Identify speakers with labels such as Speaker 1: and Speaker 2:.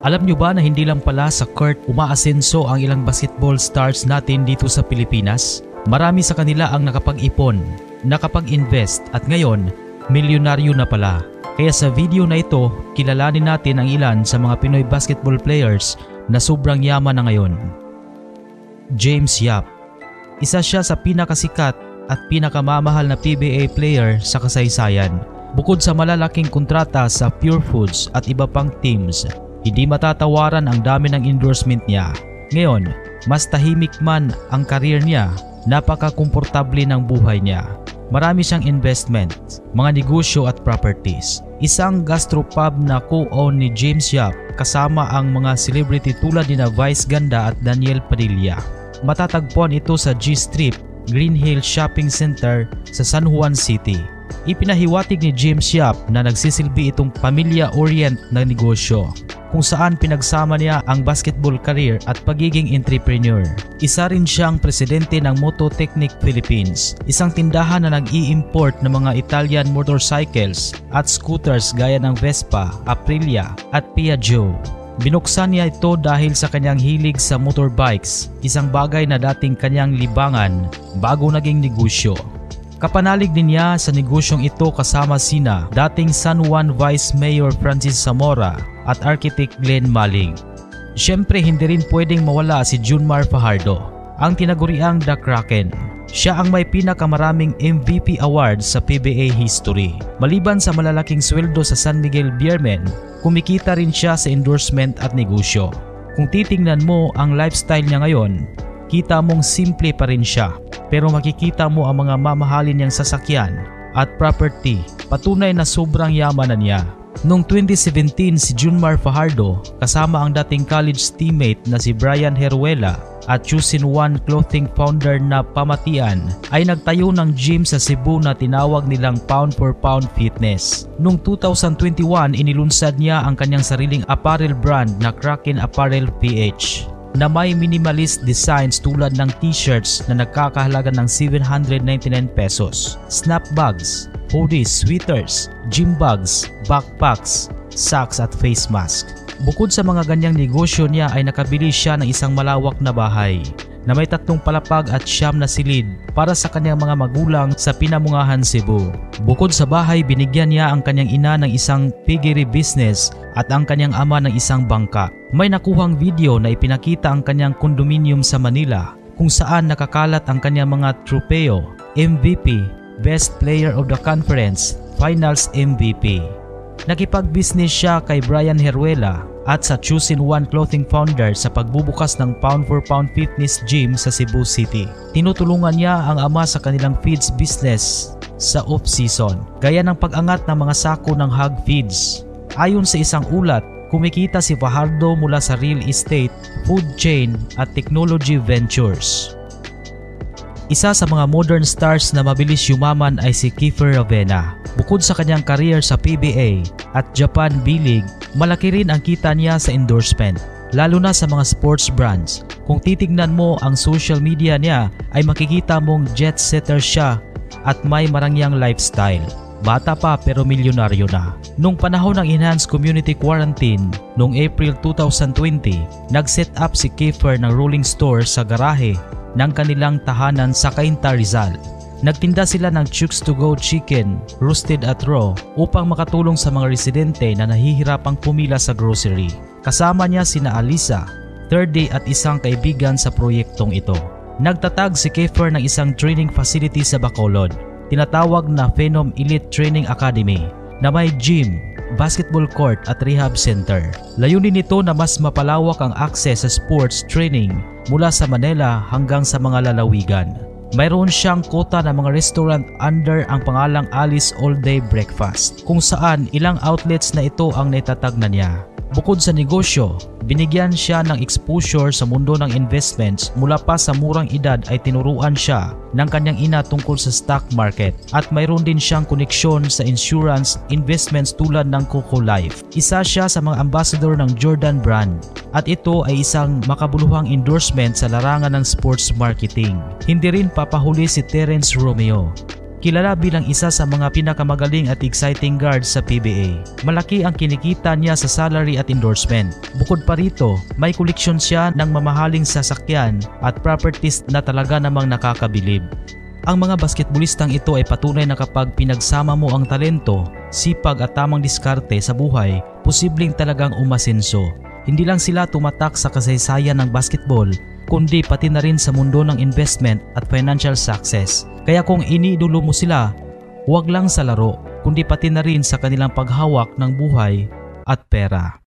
Speaker 1: Alam nyo ba na hindi lang pala sa court umaasenso ang ilang basketball stars natin dito sa Pilipinas? Marami sa kanila ang nakapag-ipon, nakapag-invest at ngayon, milyonaryo na pala. Kaya sa video na ito, kilalanin natin ang ilan sa mga Pinoy basketball players na sobrang yaman na ngayon. James Yap. Isa siya sa pinakasikat at pinakamamahal na PBA player sa kasaysayan. Bukod sa malalaking kontrata sa Pure Foods at iba pang teams, hindi matatawaran ang dami ng endorsement niya. Ngayon, mas tahimik man ang career niya, napaka-komportable ng buhay niya. Marami siyang investment, mga negosyo at properties. Isang gastropub na co-own ni James Yap kasama ang mga celebrity tulad ni Vice Ganda at Daniel Padilla. Matatagpuan ito sa G Strip, Green Hill Shopping Center sa San Juan City. Ipinahiwatig ni James Yap na nagsisilbi itong pamilya-orient na negosyo kung saan pinagsama niya ang basketball career at pagiging entrepreneur. Isa rin siyang presidente ng Mototechnic Philippines, isang tindahan na nag-i-import ng mga Italian motorcycles at scooters gaya ng Vespa, Aprilia at Piaggio. Binuksan niya ito dahil sa kanyang hilig sa motorbikes, isang bagay na dating kanyang libangan bago naging negosyo. Kapanalig din niya sa negosyong ito kasama sina dating San Juan Vice Mayor Francis Zamora at Architect Glenn Maling. Siyempre hindi rin pwedeng mawala si Junmar Fajardo, ang tinaguriang The Kraken. Siya ang may pinakamaraming MVP awards sa PBA history. Maliban sa malalaking sweldo sa San Miguel Beermen, kumikita rin siya sa endorsement at negosyo. Kung titingnan mo ang lifestyle niya ngayon, kita mong simple pa rin siya. Pero makikita mo ang mga mamahalin niyang sasakyan at property, patunay na sobrang yaman na niya. Noong 2017 si Junmar Fajardo kasama ang dating college teammate na si Brian Heruela at Choosing One clothing founder na Pamatian ay nagtayo ng gym sa Cebu na tinawag nilang Pound for Pound Fitness. Noong 2021 inilunsad niya ang kanyang sariling apparel brand na Kraken Apparel PH. Na may minimalist designs tulad ng t-shirts na nagkakahalaga ng 799 pesos, snapbags, hoodies, sweaters, gym bags, backpacks, socks at face mask. Bukod sa mga ganyang negosyo niya ay nakabili siya ng isang malawak na bahay na may 3 palapag at 9 na silid para sa kanyang mga magulang sa Pinamungahan, Cebu. Bukod sa bahay, binigyan niya ang kanyang ina ng isang piggery business at ang kanyang ama ng isang bangka. May nakuhang video na ipinakita ang kanyang condominium sa Manila kung saan nakakalat ang kanyang mga tropeo, MVP, Best Player of the Conference, Finals MVP. Nakipag-business siya kay Brian Heruela at sa Choosing One clothing founder sa pagbubukas ng Pound for Pound Fitness Gym sa Cebu City. Tinutulungan niya ang ama sa kanilang feeds business sa off-season, gaya ng pag-angat ng mga sako ng hog feeds. Ayon sa isang ulat, kumikita si Fajardo mula sa real estate, food chain at technology ventures. Isa sa mga modern stars na mabilis yumaman ay si Kiefer Ravena. Bukod sa kanyang career sa PBA at Japan B-League, malaki rin ang kita niya sa endorsement, lalo na sa mga sports brands. Kung titignan mo ang social media niya ay makikita mong jet setter siya at may marangyang lifestyle. Bata pa pero milyonaryo na. Nung panahon ng Enhanced Community Quarantine, noong April 2020, nag-set up si Kiefer ng rolling store sa garahe ng kanilang tahanan sa Cainta, Rizal. Nagtinda sila ng Chooks to Go chicken, roasted at raw, upang makatulong sa mga residente na nahihirapang pumila sa grocery. Kasama niya sina Alisa, Third Day at isang kaibigan sa proyektong ito. Nagtatag si Kiefer ng isang training facility sa Bacolod, tinatawag na Phenom Elite Training Academy, na may gym, basketball court at rehab center. Layunin nito na mas mapalawak ang access sa sports training mula sa Manila hanggang sa mga lalawigan. Mayroon siyang kota ng mga restaurant under ang pangalang Alice All Day Breakfast, kung saan ilang outlets na ito ang naitatag na niya. Bukod sa negosyo, binigyan siya ng exposure sa mundo ng investments. Mula pa sa murang edad ay tinuruan siya ng kanyang ina tungkol sa stock market at mayroon din siyang koneksyon sa insurance investments tulad ng Coco Life. Isa siya sa mga ambassador ng Jordan brand at ito ay isang makabuluhang endorsement sa larangan ng sports marketing. Hindi rin papahuli si Terence Romeo. Kilala bilang isa sa mga pinakamagaling at exciting guards sa PBA. Malaki ang kinikita niya sa salary at endorsement. Bukod pa rito, may koleksyon siya ng mamahaling sasakyan at properties na talaga namang nakakabilib. Ang mga basketballistang ito ay patunay na kapag pinagsama mo ang talento, sipag at tamang diskarte sa buhay, posibleng talagang umasenso. Hindi lang sila tumatak sa kasaysayan ng basketball, kundi pati na rin sa mundo ng investment at financial success. Kaya kung iniidolo mo sila, huwag lang sa laro, kundi pati na rin sa kanilang paghawak ng buhay at pera.